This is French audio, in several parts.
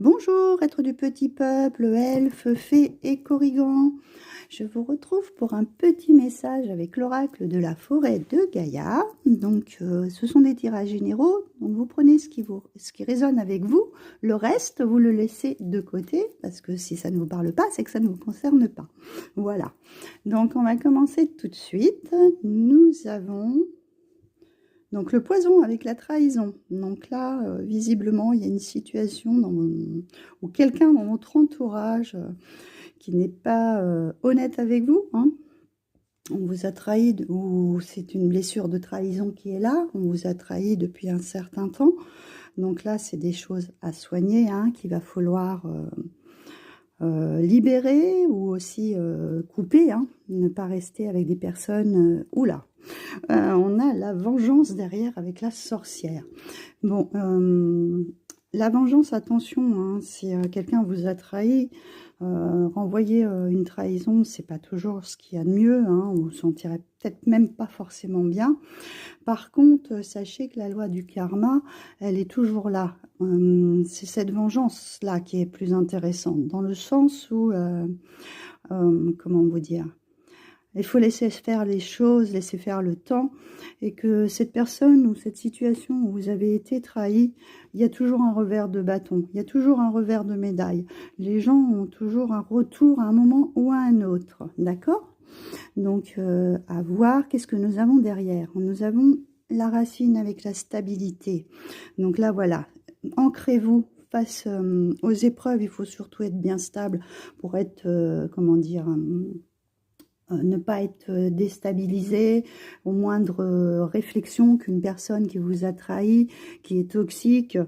Bonjour, être du petit peuple, elfes, fées et korrigans. Je vous retrouve pour un petit message avec l'oracle de la forêt de Gaïa. Donc, ce sont des tirages généraux. Donc, vous prenez ce qui résonne avec vous. Le reste, vous le laissez de côté parce que si ça ne vous parle pas, c'est que ça ne vous concerne pas. Voilà. Donc, on va commencer tout de suite. Nous avons donc le poison avec la trahison. Donc là, visiblement, il y a une situation où quelqu'un dans votre entourage qui n'est pas honnête avec vous, hein. On vous a trahi, ou c'est une blessure de trahison qui est là, on vous a trahi depuis un certain temps. Donc là, c'est des choses à soigner, hein, qu'il va falloir libérer ou aussi couper, hein, ne pas rester avec des personnes... oula, on a la vengeance derrière avec la sorcière. Bon, la vengeance, attention, hein, si quelqu'un vous a trahi, renvoyer une trahison, c'est pas toujours ce qu'il y a de mieux, hein, vous vous sentirez peut-être même pas forcément bien. Par contre, sachez que la loi du karma, elle est toujours là. C'est cette vengeance-là qui est plus intéressante, dans le sens où, comment vous dire, il faut laisser faire les choses, laisser faire le temps, et que cette personne ou cette situation où vous avez été trahi, il y a toujours un revers de bâton, il y a toujours un revers de médaille. Les gens ont toujours un retour à un moment ou à un autre, d'accord? Donc, à voir, qu'est-ce que nous avons derrière? Nous avons la racine avec la stabilité. Donc là, voilà, ancrez-vous face aux épreuves, il faut surtout être bien stable pour être, comment dire... ne pas être déstabilisé au moindre réflexion qu'une personne qui vous a trahi, qui est toxique,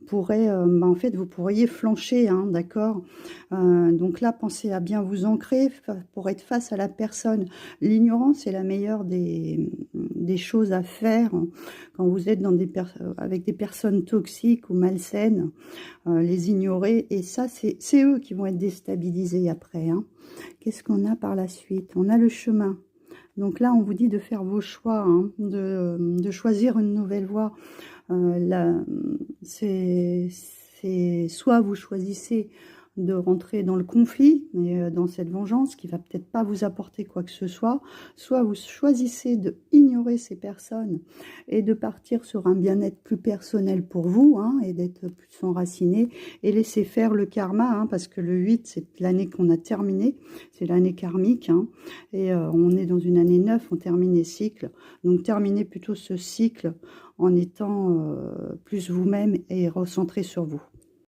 pourrait, en fait, vous pourriez flancher, hein, d'accord? Donc là, pensez à bien vous ancrer pour être face à la personne. L'ignorance est la meilleure des choses à faire quand vous êtes avec des personnes toxiques ou malsaines. Les ignorer, et ça, c'est eux qui vont être déstabilisés après, hein. Qu'est-ce qu'on a par la suite? On a le chemin. Donc là, on vous dit de faire vos choix, hein, de choisir une nouvelle voie. C'est soit vous choisissez de rentrer dans le conflit, et dans cette vengeance qui va peut-être pas vous apporter quoi que ce soit vous choisissez de ignorer ces personnes et de partir sur un bien-être plus personnel pour vous, hein, et d'être plus enraciné et laisser faire le karma, hein, parce que le 8, c'est l'année qu'on a terminée, c'est l'année karmique, hein, et on est dans une année 9, on termine les cycles, donc terminez plutôt ce cycle en étant plus vous-même et recentré sur vous.